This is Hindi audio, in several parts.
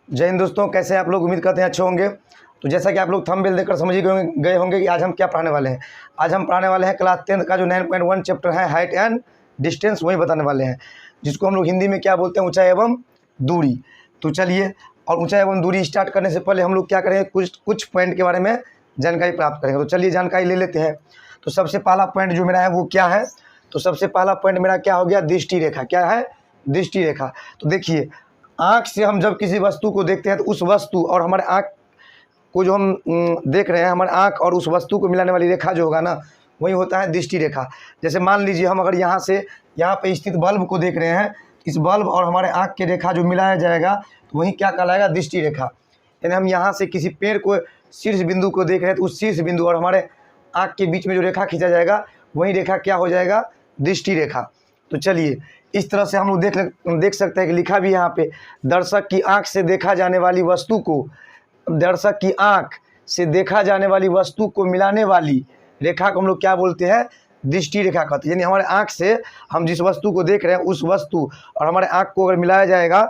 जय हिंद दोस्तों, कैसे हैं आप लोग। उम्मीद करते हैं अच्छे होंगे। तो जैसा कि आप लोग थंबनेल देखकर समझ गए होंगे कि आज हम क्या पढ़ाने वाले हैं। आज हम पढ़ाने वाले हैं क्लास 10 का जो 9.1 चैप्टर है हाइट एंड डिस्टेंस, वही बताने वाले हैं, जिसको हम लोग हिंदी में क्या बोलते हैं, ऊंचाई एवं दूरी। तो चलिए, और ऊंचाई एवं दूरी स्टार्ट करने से पहले हम लोग क्या करेंगे, कुछ पॉइंट के बारे में जानकारी प्राप्त करेंगे। तो चलिए जानकारी ले लेते हैं। तो सबसे पहला पॉइंट जो मेरा है वो क्या है, तो सबसे पहला पॉइंट मेरा क्या हो गया, दृष्टि रेखा। क्या है, दृष्टि रेखा। तो देखिए, आँख से हम जब किसी वस्तु को देखते हैं तो उस वस्तु और हमारे आँख को जो हम देख रहे हैं, हमारे आँख और उस वस्तु को मिलाने वाली रेखा जो होगा ना, वही होता है दृष्टि रेखा। जैसे मान लीजिए हम अगर यहाँ से यहाँ पे स्थित बल्ब को देख रहे हैं, इस बल्ब और हमारे आँख की रेखा जो मिलाया जाएगा तो वही क्या कहलाएगा, दृष्टि रेखा। यानी हम यहाँ से किसी पेड़ को शीर्ष बिंदु को देख रहे हैं तो उस शीर्ष बिंदु और हमारे आँख के बीच में जो रेखा खींचा जाएगा वही रेखा क्या हो जाएगा, दृष्टि रेखा। तो चलिए, इस तरह से हम लोग देख सकते हैं कि लिखा भी यहाँ पे, दर्शक की आंख से देखा जाने वाली वस्तु को, दर्शक की आंख से देखा जाने वाली वस्तु को मिलाने वाली रेखा को हम लोग क्या बोलते हैं, दृष्टि रेखा कहते हैं। यानी हमारे आंख से हम जिस वस्तु को देख रहे हैं उस वस्तु और हमारे आंख को अगर मिलाया जाएगा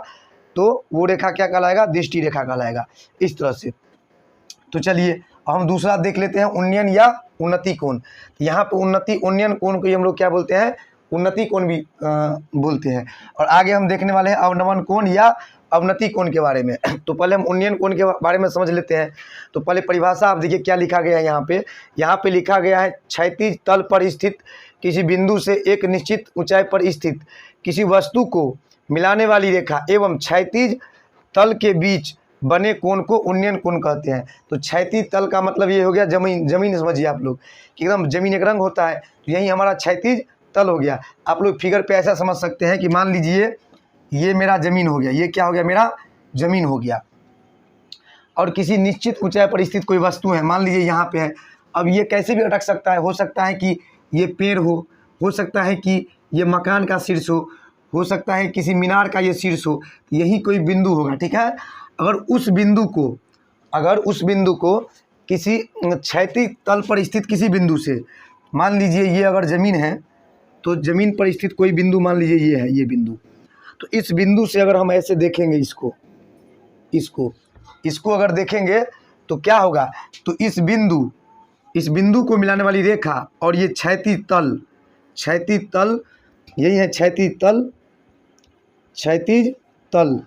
तो वो रेखा क्या कहलाएगा, दृष्टि रेखा कहलाएगा। इस तरह से। तो चलिए हम दूसरा देख लेते हैं, उन्नयन या उन्नति कोण। यहाँ पे उन्नयन कोण को हम लोग क्या बोलते हैं, उन्नति कोण भी बोलते हैं। और आगे हम देखने वाले हैं अवनमन कोण या अवनति कोण के बारे में। तो पहले हम उन्नयन कोण के बारे में समझ लेते हैं। तो पहले परिभाषा आप देखिए क्या लिखा गया है यहाँ पे लिखा गया है, क्षैतिज तल पर स्थित किसी बिंदु से एक निश्चित ऊंचाई पर स्थित किसी वस्तु को मिलाने वाली रेखा एवं क्षैतिज तल के बीच बने कोण को उन्नयन कोण कहते हैं। तो क्षैतिज तल का मतलब ये हो गया जमीन समझिए आप लोग कि एकदम जमीन एक रंग होता है, तो यही हमारा क्षैतिज तल हो गया। आप लोग फिगर पे ऐसा समझ सकते हैं कि मान लीजिए ये मेरा ज़मीन हो गया, ये क्या हो गया, मेरा ज़मीन हो गया। और किसी निश्चित ऊंचाई पर स्थित कोई वस्तु है, मान लीजिए यहाँ पे है। अब ये कैसे भी अटक सकता है, हो सकता है कि ये पेड़ हो सकता है कि ये मकान का शीर्ष हो सकता है किसी मीनार का ये शीर्ष हो, यही कोई बिंदु होगा, ठीक है। अगर उस बिंदु को किसी क्षैतिज तल पर स्थित किसी बिंदु से, मान लीजिए ये अगर ज़मीन है तो ज़मीन पर स्थित कोई बिंदु, मान लीजिए ये है ये बिंदु, तो इस बिंदु से अगर हम ऐसे देखेंगे इसको अगर देखेंगे तो क्या होगा, तो इस बिंदु को मिलाने वाली रेखा और ये क्षैतिज तल यही है, क्षैतिज तल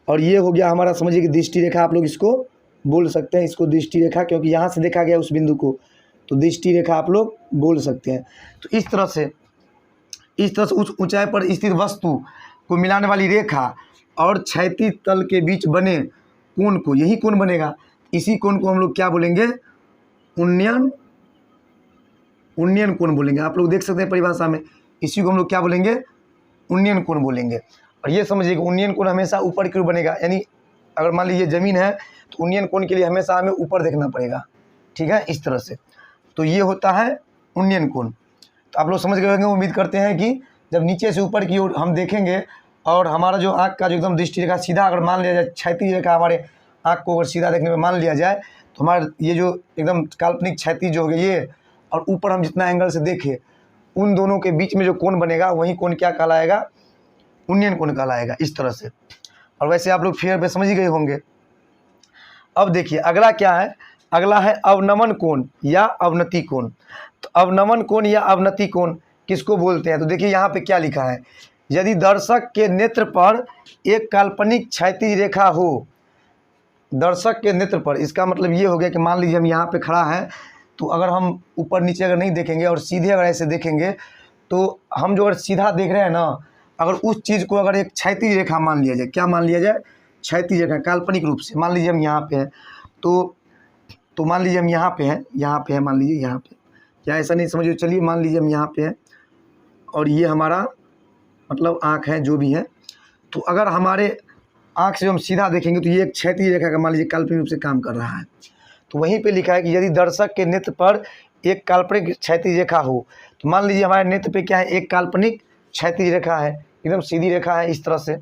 और ये हो गया हमारा, समझिए कि दृष्टि रेखा। आप लोग इसको बोल सकते हैं, इसको दृष्टि रेखा, क्योंकि यहाँ से देखा गया उस बिंदु को, तो दृष्टि रेखा आप लोग बोल सकते हैं। तो इस तरह से उस ऊंचाई पर स्थित वस्तु को मिलाने वाली रेखा और क्षैतिज तल के बीच बने कोण को, यही कोण बनेगा, इसी कोण को हम लोग क्या बोलेंगे, उन्नयन कोण बोलेंगे। आप लोग देख सकते हैं परिभाषा में, इसी को हम लोग क्या बोलेंगे, उन्नयन कोण बोलेंगे। और ये समझिए कि उन्नयन कोण हमेशा ऊपर की ओर बनेगा, यानी अगर मान लीजिए ज़मीन है तो उन्नयन कोण के लिए हमेशा हमें ऊपर देखना पड़ेगा, ठीक है, इस तरह से। तो ये होता है उन्नयन कोण। तो आप लोग समझ गए होंगे, उम्मीद करते हैं कि जब नीचे से ऊपर की ओर हम देखेंगे और हमारा जो आँख का जो एकदम दृष्टि रेखा सीधा अगर मान लिया जाए, क्षैतिज रेखा हमारे आँख को अगर सीधा देखने में मान लिया जाए तो हमारा ये जो एकदम काल्पनिक क्षैतिज जो हो गया ये, और ऊपर हम जितना एंगल से देखें उन दोनों के बीच में जो कोण बनेगा वही कोण क्या कहलाएगा, उन्नयन कोण कहलाएगा, इस तरह से। और वैसे आप लोग फिगर पे समझ ही गए होंगे। अब देखिए अगला क्या है, अगला है अवनमन कोण या अवनति कोण। तो अवनमन कोण या अवनति कोण किसको बोलते हैं, तो देखिए यहाँ पे क्या लिखा है, यदि दर्शक के नेत्र पर एक काल्पनिक क्षैतिज रेखा हो, दर्शक के नेत्र पर, इसका मतलब ये हो गया कि मान लीजिए हम यहाँ पे खड़ा है तो अगर हम ऊपर नीचे अगर नहीं देखेंगे और सीधे अगर ऐसे देखेंगे तो हम जो अगर सीधा देख रहे हैं ना, अगर उस चीज़ को अगर एक क्षैतिज रेखा मान लिया जाए, क्या मान लिया जाए, क्षैतिज रेखा, काल्पनिक रूप से। मान लीजिए हम यहाँ पे हैं तो मान लीजिए हम यहाँ पे हैं, मान लीजिए यहाँ पे, या ऐसा नहीं समझिए, चलिए मान लीजिए हम यहाँ पे हैं और ये हमारा मतलब आँख है जो भी है, तो अगर हमारे आँख से हम सीधा देखेंगे तो ये एक क्षैतिज रेखा का मान लीजिए काल्पनिक रूप से काम कर रहा है। तो वहीं पे लिखा है कि यदि दर्शक के नेत्र पर एक काल्पनिक क्षैतिज रेखा हो, तो मान लीजिए हमारे नेत्र पे क्या है, एक काल्पनिक क्षैतिज रेखा है, एकदम सीधी रेखा है, इस तरह से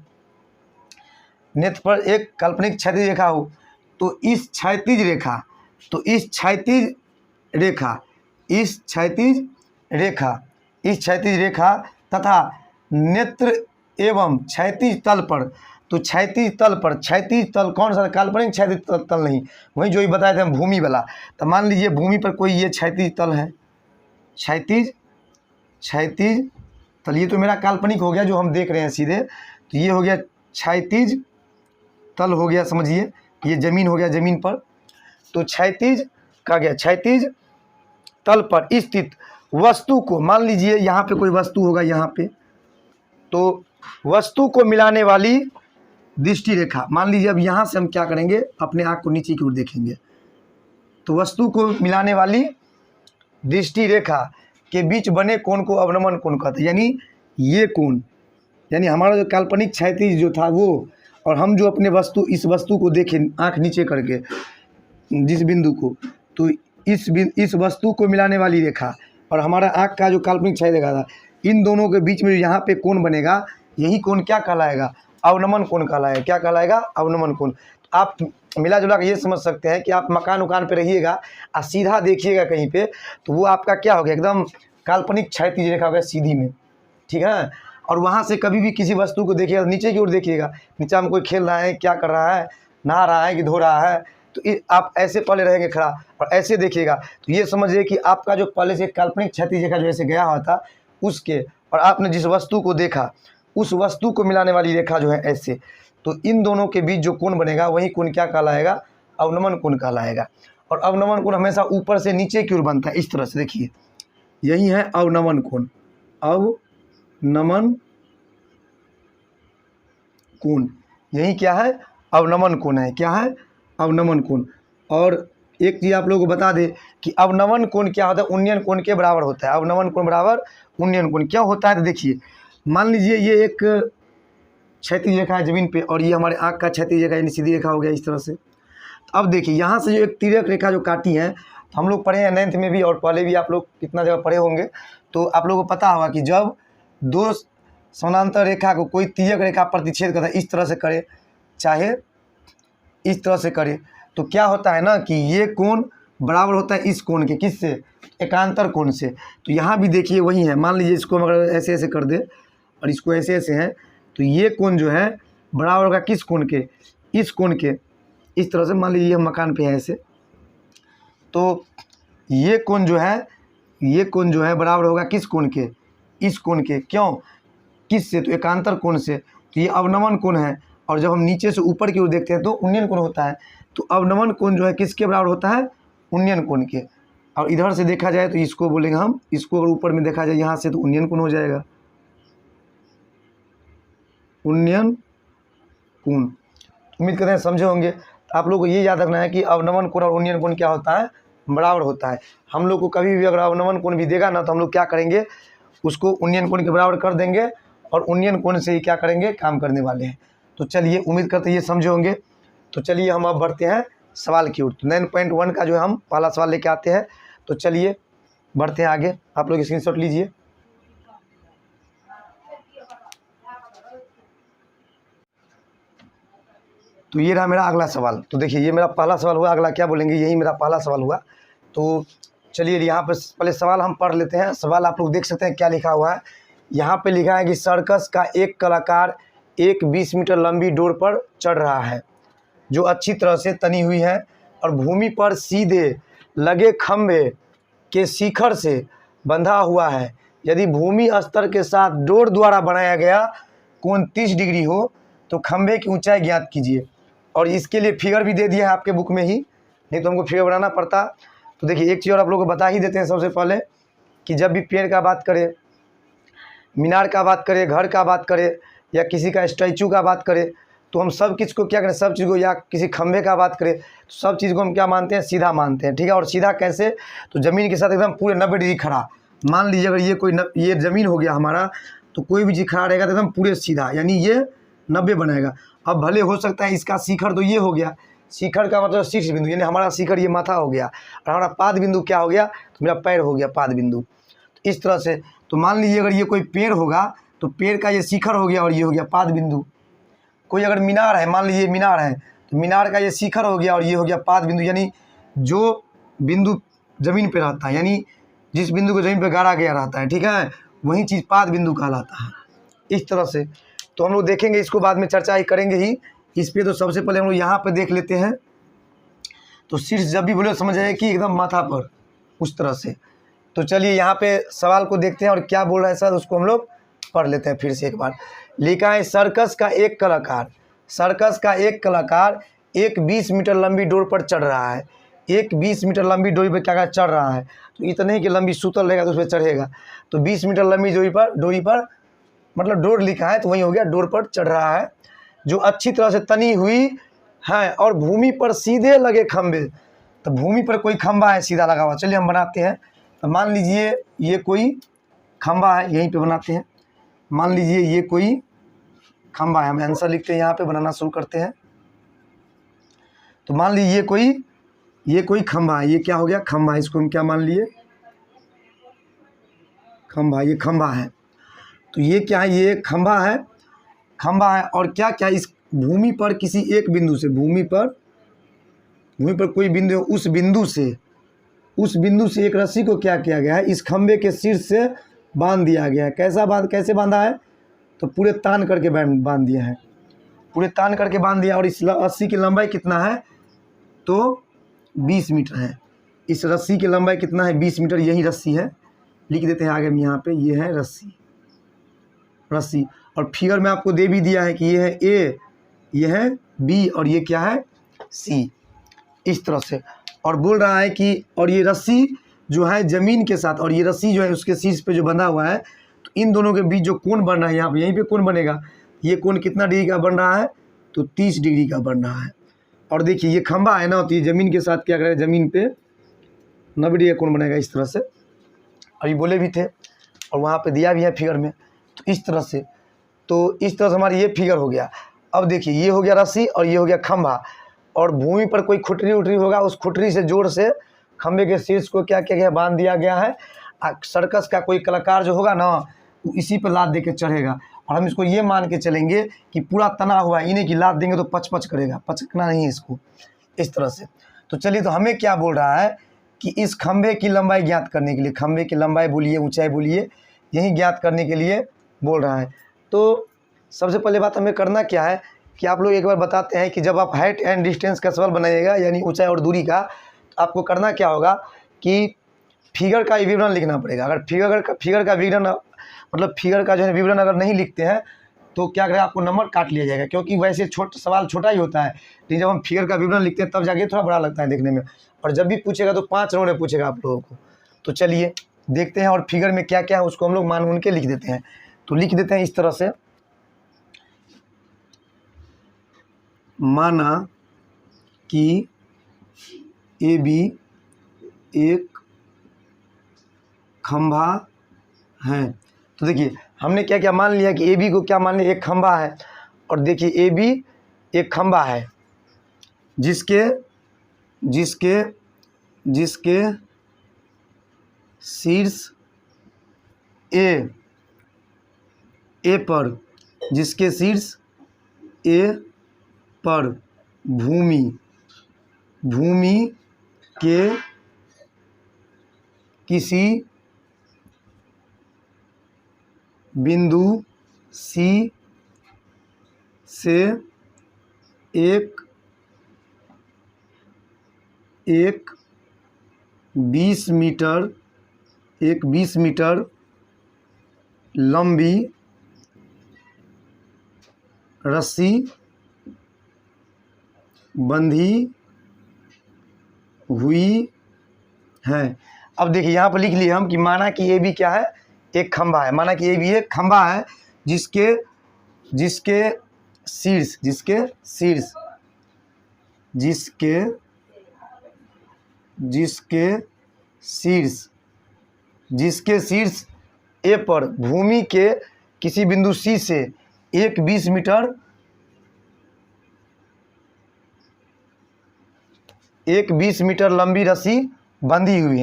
नेत्र पर एक काल्पनिक क्षैतिज रेखा हो, तो इस क्षैतिज रेखा तथा नेत्र एवं क्षैतिज तल पर, तो क्षैतिज तल पर, क्षैतिज तल कौन सा, काल्पनिक क्षैतिज तल नहीं, वही जो ही बताए थे हम भूमि वाला। तो मान लीजिए भूमि पर कोई ये क्षैतिज तल है, क्षैतिज तल, ये तो मेरा काल्पनिक हो गया जो हम देख रहे हैं सीधे। तो ये हो गया क्षैतिज तल हो गया, समझिए ये जमीन हो गया, जमीन पर। तो क्षैतिज का गया, क्षैतिज तल पर स्थित वस्तु को, मान लीजिए यहाँ पे कोई वस्तु होगा यहाँ पे, तो वस्तु को मिलाने वाली दृष्टि रेखा, मान लीजिए अब यहाँ से हम क्या करेंगे, अपने आँख को नीचे की ओर देखेंगे। तो वस्तु को मिलाने वाली दृष्टि रेखा के बीच बने कोण को अवनमन कोण कहते हैं। यानी ये कोण, यानी हमारा जो काल्पनिक क्षैतिज जो था वो, और हम जो अपने इस वस्तु को देखें आँख नीचे करके जिस बिंदु को, तो इस वस्तु को मिलाने वाली रेखा और हमारा आँख का जो काल्पनिक क्षैतिज रेखा था, इन दोनों के बीच में यहाँ पे कोण बनेगा, यही कोण क्या कहलाएगा, अवनमन कोण कहलाएगा। क्या कहलाएगा, अवनमन कोण। आप मिला जुला के ये समझ सकते हैं कि आप मकान उकान पे रहिएगा और सीधा देखिएगा कहीं पे, तो वो आपका क्या हो गया, एकदम काल्पनिक क्षैतिज रेखा हो गया सीधी में, ठीक है। और वहाँ से कभी भी किसी वस्तु को देखिएगा, नीचे की ओर देखिएगा, नीचे में कोई खेल रहा है, क्या कर रहा है, नहा रहा है कि धो रहा है, तो आप ऐसे पहले रहेंगे खड़ा और ऐसे देखिएगा, तो ये समझिए कि आपका जो पहले से काल्पनिक क्षैतिज रेखा जो ऐसे गया हुआ था उसके, और आपने जिस वस्तु को देखा उस वस्तु को मिलाने वाली रेखा जो है ऐसे, तो इन दोनों के बीच जो कोण बनेगा वही कोण क्या कहलाएगा, अवनमन कोण कहलाएगा। और अवनमन कोण हमेशा ऊपर से नीचे की ओर बनता है, इस तरह से देखिए, यही है अवनमन कोण, अवनमन कोण, यही क्या है, अवनमन कोण है। क्या है, अवनमन कोण। और एक चीज़ आप लोगों को बता दें कि अवनमन कोण क्या होता है, उन्नयन कोण के बराबर होता है। अवनमन कोण बराबर उन्नयन कोण क्या होता है, तो देखिए मान लीजिए ये एक क्षैतिज रेखा है जमीन पे, और ये हमारे आँख का क्षैतिज रेखा यानी सीधी रेखा हो गया इस तरह से। अब देखिए यहाँ से जो एक तिर्यक रेखा जो काटी है, तो हम लोग पढ़े हैं 9th में भी और पहले भी आप लोग कितना जगह पढ़े होंगे, तो आप लोगों को पता होगा कि जब दो समानांतर रेखा को कोई तिर्यक रेखा प्रतिच्छेद करता है, इस तरह से करे चाहे इस तरह से करे, तो क्या होता है ना कि ये कोण बराबर होता है इस कोण के, किससे, एकांतर कोण से। तो यहाँ भी देखिए वही है, मान लीजिए इसको अगर ऐसे ऐसे कर दे और इसको ऐसे ऐसे है, तो ये कोण जो है बराबर होगा किस कोण के, इस कोण के। इस तरह से मान लीजिए हम मकान पे है ऐसे, तो ये कोण जो है बराबर होगा किस कोण के, इस कोण के। क्यों, किस से, तो एकांतर कोण से। तो ये अवनमन कोण है, और जब हम नीचे से ऊपर की ओर देखते हैं तो उन्नयन कोण होता है। तो अवनमन कोण जो है किसके बराबर होता है, उन्नयन कोण के। और इधर से देखा जाए तो इसको बोलेंगे हम, इसको अगर ऊपर में देखा जाए यहाँ से तो उन्नयन कोण हो जाएगा, उन्नयन कोण। उम्मीद करते हैं समझे होंगे। तो आप लोग को ये याद रखना है कि अवनमन कोण और उन्नयन कोण क्या होता है, बराबर होता है। हम लोग को कभी भी अगर अवनमन कोण भी देगा ना, तो हम लोग क्या करेंगे, उसको उन्नयन कोण के बराबर कर देंगे, और उन्नयन कोण से ही क्या करेंगे, काम करने वाले हैं। तो चलिए उम्मीद करते हैं ये समझे होंगे। तो चलिए हम अब बढ़ते हैं सवाल की ओर। तो 9.1 का जो हम पहला सवाल लेके आते हैं, तो चलिए बढ़ते हैं आगे। आप लोग स्क्रीनशॉट लीजिए। तो ये रहा मेरा अगला सवाल। तो देखिए ये मेरा पहला सवाल हुआ, अगला क्या बोलेंगे, यही मेरा पहला सवाल हुआ। तो चलिए यहाँ पर पहले सवाल हम पढ़ लेते हैं। सवाल आप लोग देख सकते हैं क्या लिखा हुआ है। यहाँ पे लिखा है कि सर्कस का एक कलाकार एक 20 मीटर लंबी डोर पर चढ़ रहा है जो अच्छी तरह से तनी हुई है और भूमि पर सीधे लगे खंभे के शिखर से बंधा हुआ है। यदि भूमि स्तर के साथ डोर द्वारा बनाया गया कोण 30 डिग्री हो तो खंभे की ऊंचाई ज्ञात कीजिए। और इसके लिए फिगर भी दे दिया है आपके बुक में ही, नहीं तो हमको फिगर बनाना पड़ता। तो देखिए एक चीज़ और आप लोगों को बता ही देते हैं सबसे पहले कि जब भी पेड़ का बात करें, मीनार का बात करें, घर का बात करें, या किसी का स्टैचू का बात करें, तो हम सब चीज़ को क्या करें, सब चीज़ को, या किसी खंभे का बात करें तो सब चीज़ को हम क्या मानते हैं, सीधा मानते हैं, ठीक है। और सीधा कैसे, तो ज़मीन के साथ एकदम पूरे 90 डिग्री खड़ा। मान लीजिए अगर ये कोई ये ज़मीन हो गया हमारा, तो कोई भी चीज़ खड़ा रहेगा तो एकदम पूरे सीधा, यानी ये 90 बनेगा। अब भले हो सकता है इसका शिखर तो ये हो गया, शिखर का मतलब शीर्ष बिंदु, यानी हमारा शिखर ये माथा हो गया, और हमारा पाद बिंदु क्या हो गया, तो मेरा पैर हो गया पाद बिंदु। तो इस तरह से, तो मान लीजिए अगर ये कोई पेड़ होगा तो पेड़ का ये शिखर हो गया और ये हो गया पाद बिंदु। कोई अगर मीनार है, मान लीजिए मीनार है, तो मीनार का ये शिखर हो गया और ये हो गया पाद बिंदु, यानी जो बिंदु ज़मीन पे रहता है, यानी जिस बिंदु को ज़मीन पे गाड़ा गया रहता है, ठीक है, वही चीज़ पाद बिंदु कहलाता है। इस तरह से तो हम लोग देखेंगे इसको, बाद में चर्चा ही करेंगे ही इस पर। तो सबसे पहले हम लोग यहाँ पर देख लेते हैं। तो शीर्ष जब भी बोले समझ आए कि एकदम माथा पर उस तरह से। तो चलिए यहाँ पे सवाल को देखते हैं और क्या बोल रहा है सर, उसको हम लोग पढ़ लेते हैं फिर से एक बार। लिखा है सर्कस का एक कलाकार एक 20 मीटर लंबी डोर पर चढ़ रहा है। एक 20 मीटर लंबी डोरी पर क्या चढ़ रहा है, तो इतने की लंबी सूतल रहेगा तो उस पर चढ़ेगा। तो 20 मीटर लंबी डोरी पर मतलब डोर लिखा है तो वही हो गया, डोर पर चढ़ रहा है, जो अच्छी तरह से तनी हुई है और भूमि पर सीधे लगे खंभे। तो भूमि पर कोई खंभा है सीधा लगा हुआ, चलिए हम बनाते हैं। तो मान लीजिए ये कोई खंभा है, यहीं पे बनाते हैं। मान लीजिए ये कोई खंभा है, हम आंसर लिखते हैं यहाँ पे, बनाना शुरू करते हैं। तो मान लीजिए ये कोई खंभा है, ये क्या हो गया, खंभा। इसको हम क्या मान लिए, खंभा। ये खंभा है, तो ये क्या है, ये खंभा है और क्या क्या इस भूमि पर किसी एक बिंदु से, भूमि पर कोई बिंदु है, उस बिंदु से एक रस्सी को क्या किया गया है, इस खंभे के शीर्ष से बांध दिया गया है। कैसे बांधा है, तो पूरे तान करके बांध दिया है, पूरे तान करके बांध दिया। और इस रस्सी की लंबाई कितना है, तो 20 मीटर है। इस रस्सी की लंबाई कितना है, 20 मीटर, यही रस्सी है। लिख देते हैं आगे में यहाँ पे, ये है रस्सी। और फिगर में आपको दे भी दिया है कि ये है ए, ये है बी और ये क्या है, सी, इस तरह से। और बोल रहा है कि और ये रस्सी जो है ज़मीन के साथ, और ये रस्सी जो है उसके शीर्ष पे जो बंधा हुआ है, तो इन दोनों के बीच जो कोण बन रहा है, यहाँ पे यहीं पे कोण बनेगा। ये कोण कितना डिग्री का बन रहा है, तो 30 डिग्री का बन रहा है। और देखिए ये खंभा है ना, तो ये ज़मीन के साथ क्या करेगा, ज़मीन पे 90 डिग्री का कोण बनेगा इस तरह से। अभी बोले भी थे और वहाँ पे दिया भी है फिगर में, तो इस तरह से। तो इस तरह से हमारी ये फिगर हो गया। अब देखिए ये हो गया रस्सी और ये हो गया खंभा, और भूमि पर कोई खुटरी उटरी होगा, उस खुटरी से जोर से खंभे के शीर्ष को क्या किया गया, बांध दिया गया है। सर्कस का कोई कलाकार जो होगा ना, वो इसी पर लाद दे के चढ़ेगा। और हम इसको ये मान के चलेंगे कि पूरा तना हुआ है, इन्हें की लाद देंगे तो पच करेगा, पचकना नहीं है इसको, इस तरह से। तो चलिए, तो हमें क्या बोल रहा है कि इस खंभे की लंबाई ज्ञात करने के लिए, खंभे की लंबाई बोलिए, ऊंचाई बोलिए, यही ज्ञात करने के लिए बोल रहा है। तो सबसे पहले बात हमें करना क्या है कि आप लोग एक बार बताते हैं कि जब आप हाइट एंड डिस्टेंस का सवाल बनाइएगा, यानी ऊंचाई और दूरी का, तो आपको करना क्या होगा कि फिगर का विवरण लिखना पड़ेगा। अगर फिगर का विवरण मतलब फिगर का जो है विवरण अगर नहीं लिखते हैं तो क्या करेगा, आपको नंबर काट लिया जाएगा, क्योंकि वैसे सवाल छोटा ही होता है, लेकिन जब हम फिगर का विवरण लिखते हैं तब जाके थोड़ा बड़ा लगता है देखने में। और जब भी पूछेगा तो 5 राउंड में पूछेगा आप लोगों को। तो चलिए देखते हैं, और फिगर में क्या क्या है उसको हम लोग मान के लिख देते हैं। तो लिख देते हैं इस तरह से, माना कि ए बी एक खंभा है। तो देखिए हमने क्या क्या मान लिया कि ए बी को क्या मान लिया, एक खंभा है। और देखिए ए बी एक खंभा है जिसके शीर्ष ए पर, जिसके शीर्ष ए पर भूमि के किसी बिंदु सी से एक 20 मीटर लंबी रस्सी बंधी हुई है। अब देखिए यहाँ पर लिख लिए हम कि माना कि ये भी क्या है, एक खंभा है। माना कि ये भी एक खंभा है जिसके शीर्ष ए पर भूमि के किसी बिंदु सी से एक 20 मीटर लंबी रस्सी बंधी हुई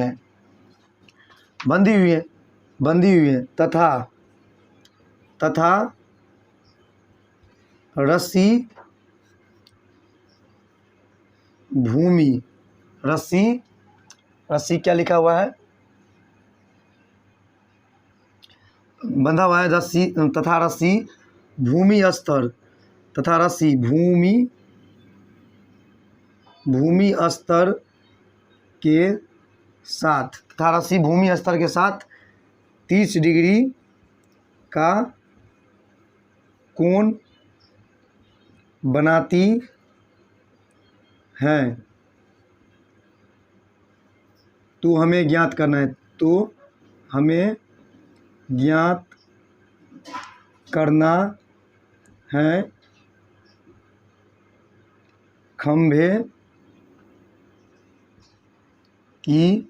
है तथा रस्सी क्या लिखा हुआ है, बंधा हुआ है, रस्सी भूमि स्तर तथा रस्सी भूमि स्तर के साथ तथा रस्सी भूमि स्तर के साथ 30 डिग्री का कोण बनाती है। तो हमें ज्ञात करना है, तो हमें ज्ञात करना है खंभे की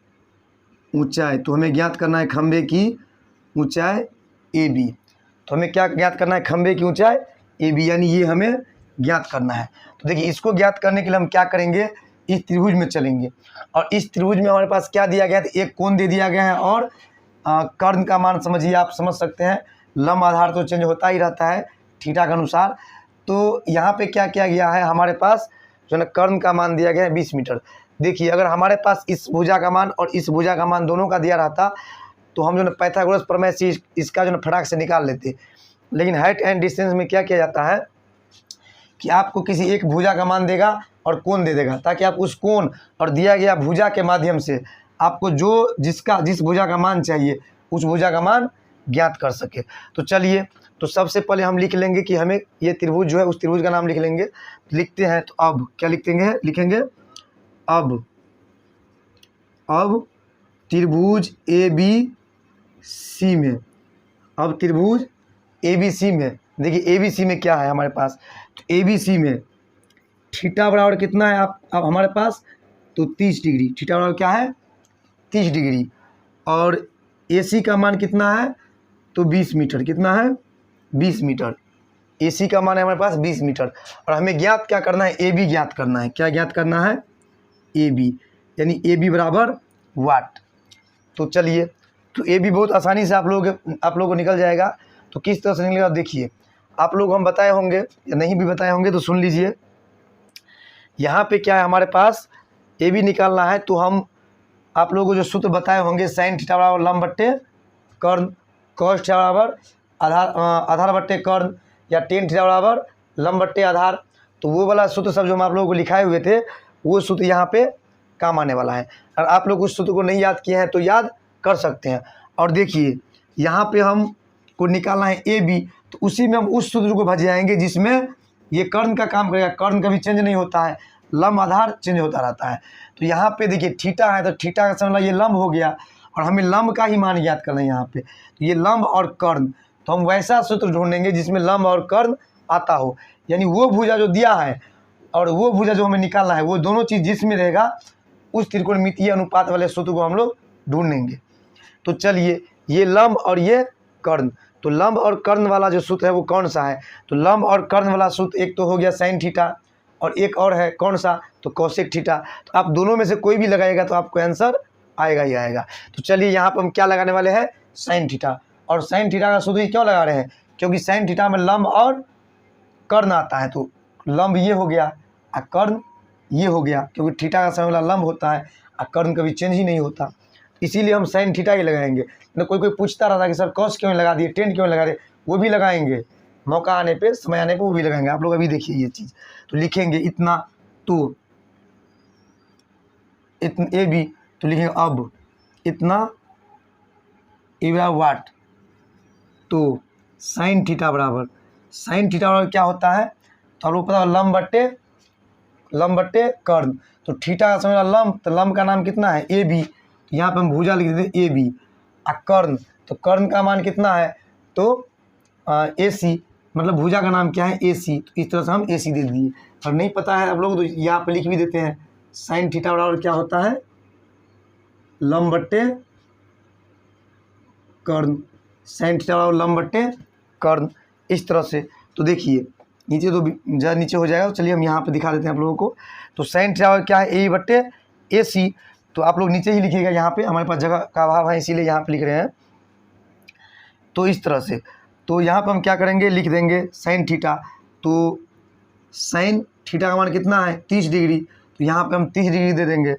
ऊंचाई। तो हमें ज्ञात करना है खंभे की ऊंचाई AB। तो हमें क्या ज्ञात करना है? खंभे की ऊंचाई AB, यानी ये हमें ज्ञात करना है। तो देखिए, इसको ज्ञात करने के लिए हम क्या करेंगे, इस त्रिभुज में चलेंगे और इस त्रिभुज में हमारे पास क्या दिया गया है? एक कोण दे दिया गया है और कर्ण का मान समझिए, आप समझ सकते हैं लंब आधार तो चेंज होता ही रहता है थीटा के अनुसार। तो यहाँ पे क्या किया गया है, हमारे पास जो है ना कर्ण का मान दिया गया है 20 मीटर। देखिए, अगर हमारे पास इस भुजा का मान और इस भुजा का मान दोनों का दिया रहता तो हम जो है पाइथागोरस प्रमेय से इसका जो है फटाक से निकाल लेते। लेकिन हाइट एंड डिस्टेंस में क्या किया जाता है कि आपको किसी एक भुजा का मान देगा और कोण दे देगा, ताकि आप उस कोण और दिया गया भुजा के माध्यम से आपको जिस भुजा का मान चाहिए उस भुजा का मान ज्ञात कर सके। तो चलिए, तो सबसे पहले हम लिख लेंगे कि हमें ये त्रिभुज जो है उस त्रिभुज का नाम लिख लेंगे। लिखते हैं, तो अब क्या लिखेंगे अब त्रिभुज ABC में, अब त्रिभुज ABC में देखिए ABC में क्या है हमारे पास, तो ABC में थीटा बराबर कितना है अब हमारे पास, तो 30 डिग्री। थीटा बराबर क्या है? 30 डिग्री। और AC का मान कितना है, तो 20 मीटर। कितना है? 20 मीटर। AC का मान है हमारे पास 20 मीटर। और हमें ज्ञात क्या करना है? AB ज्ञात करना है। क्या ज्ञात करना है? AB, यानी AB बराबर वाट। तो चलिए, तो AB बहुत आसानी से आप लोगों को निकल जाएगा। तो किस तरह से निकलेगा देखिए, आप लोग हम बताए होंगे या नहीं भी बताए होंगे, तो सुन लीजिए। यहाँ पे क्या है हमारे पास, AB निकालना है। तो हम आप लोगों को जो सूत्र बताए होंगे, साइन थीटा बराबर लंब बट्टे कर्ण, कॉस थीटा बराबर आधार बट्टे कर्ण, या टेन थीटा बराबर लंब बट्टे आधार। तो वो वाला सूत्र सब जो हम आप लोगों को लिखाए हुए थे, वो सूत्र यहाँ पे काम आने वाला है। और आप लोग उस सूत्र को नहीं याद किए हैं तो याद कर सकते हैं। और देखिए, यहाँ पे हम को निकालना है AB, तो उसी में हम उस सूत्र को भज जाएंगे जिसमें ये कर्ण का काम करेगा। कर्ण कभी चेंज नहीं होता है, लंब आधार चेंज होता रहता है। तो यहाँ पे देखिए थीटा है, तो थीटा का समझ ये लंब हो गया और हमें लंब का ही मान याद करना है यहाँ पे। तो ये लंब और कर्ण, तो हम वैसा सूत्र ढूंढेंगे जिसमें लंब और कर्ण आता हो, यानी वो भुजा जो दिया है और वो भुजा जो हमें निकालना है, वो दोनों चीज़ जिसमें रहेगा उस त्रिकोणमितीय अनुपात वाले सूत्र को हम लोग ढूंढेंगे। तो चलिए, ये लंब और ये कर्ण, तो लंब और कर्ण वाला जो सूत्र है वो कौन सा है, तो लंब और कर्ण वाला सूत्र एक तो हो गया साइन थीटा और एक और है कौन सा, तो कोसेक थीटा। तो आप दोनों में से कोई भी लगाएगा तो आपको आंसर आएगा ही आएगा। तो चलिए, यहाँ पर हम क्या लगाने वाले हैं, साइन थीटा। और साइन थीटा का सूत्र क्यों लगा रहे हैं, क्योंकि साइन थीटा में लंब और कर्ण आता है। तो लंब ये हो गया और कर्ण ये हो गया, क्योंकि थीटा का समय वाला लंब होता है और कर्ण कभी चेंज ही नहीं होता, इसीलिए हम साइन थीटा ही लगाएंगे। न कोई पूछता रहता कि सर कॉस क्यों लगा दिए, टेन क्यों लगा दिए, वो भी लगाएंगे, मौका आने पे, समय आने पे वो भी लगाएंगे। आप लोग अभी देखिए ये चीज़, तो लिखेंगे इतना, तो इतना AB, तो लिखेंगे अब इतना A वाट। तो साइन थीटा बराबर क्या होता है, तो आप लोग पता है लंब बट्टे कर्ण। तो थीटा का समझ लंब, तो लंब का नाम कितना है, AB। तो यहाँ पे हम भुजा लिख देते AB। और कर्ण, तो कर्ण का मान कितना है, तो AC, मतलब भुजा का नाम क्या है, AC। तो इस तरह से हम AC दे दिए। और नहीं पता है आप लोग तो यहाँ पे लिख भी देते हैं, साइन थीटा बराबर क्या होता है, लंब बट्टे कर्ण। साइन थीटा बराबर लंब बट्टे कर्ण, इस तरह से। तो देखिए नीचे तो ज़्यादा नीचे हो जाएगा, तो चलिए हम यहाँ पे दिखा देते हैं आप लोगों को। तो साइन थीटा क्या है, AB बट्टे AC। तो आप लोग नीचे ही लिखिएगा, यहाँ पे हमारे पास जगह का अभाव है इसीलिए यहाँ पे लिख रहे हैं। तो इस तरह से, तो यहाँ पे हम क्या करेंगे, लिख देंगे साइन थीटा। तो साइन थीटा का मान कितना है, 30 डिग्री। तो यहाँ पे हम 30 डिग्री दे देंगे।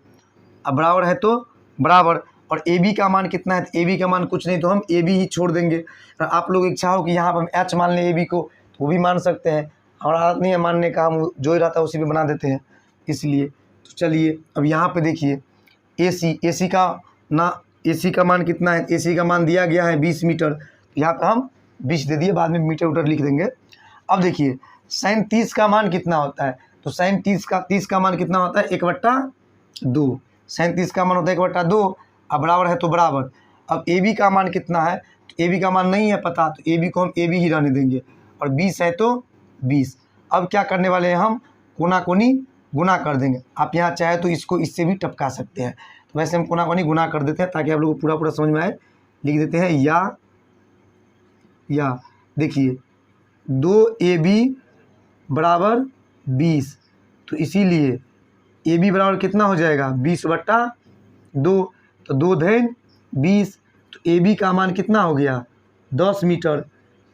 अब बराबर है तो बराबर, और AB का मान कितना है, तो AB का मान कुछ नहीं, तो हम AB ही छोड़ देंगे। और आप लोग इच्छा हो कि यहाँ पर हम H मान लें AB को, वो भी मान सकते हैं। हमारा आदत नहीं है मानने का, हम जो ही रहता है उसी पे बना देते हैं इसलिए। तो चलिए अब यहाँ पे देखिए AC का मान कितना है, AC का मान दिया गया है 20 मीटर, तो यहाँ पे हम 20 दे दिए, बाद में मीटर उटर लिख देंगे। अब देखिए sin 30 का मान कितना होता है, तो sin 30 का मान कितना होता है 1/2। sin 30 का मान होता है 1/2, अब बराबर है तो बराबर। अब AB का मान कितना है, तो AB का मान नहीं है पता, तो AB को हम AB ही रहने देंगे, और 20 है तो 20। अब क्या करने वाले हैं, हम कोना कोनी गुना कर देंगे। आप यहाँ चाहे तो इसको इससे भी टपका सकते हैं, तो वैसे हम कोना कोनी गुना कर देते हैं ताकि आप लोगों को पूरा समझ में आए। लिख देते हैं या देखिए 2AB बराबर 20, तो इसीलिए AB बराबर कितना हो जाएगा 20/2, तो 2 धन 20, तो AB का मान कितना हो गया 10 मीटर।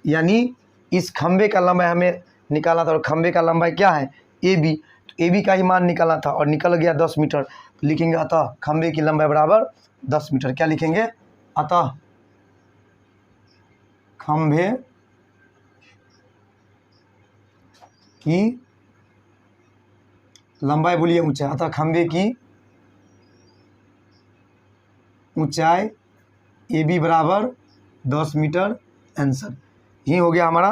यानी इस खंबे का लंबाई हमें निकालना था, और खंबे का लंबाई क्या है AB, तो AB का ही मान निकालना था और निकल गया 10 मीटर। तो लिखेंगे अतः खंबे की लंबाई बराबर 10 मीटर। क्या लिखेंगे, अतः खंबे की लंबाई, बोलिए ऊंचाई, अतः खंबे की ऊंचाई AB बराबर 10 मीटर। आंसर यही हो गया हमारा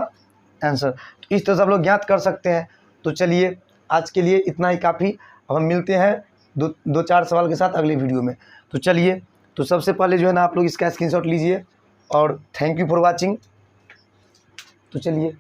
आंसर। तो इस तरह से आप लोग ज्ञात कर सकते हैं। तो चलिए आज के लिए इतना ही काफ़ी। अब हम मिलते हैं दो चार सवाल के साथ अगले वीडियो में। तो चलिए, तो सबसे पहले जो है ना आप लोग इसका स्क्रीनशॉट लीजिए, और थैंक यू फॉर वाचिंग। तो चलिए।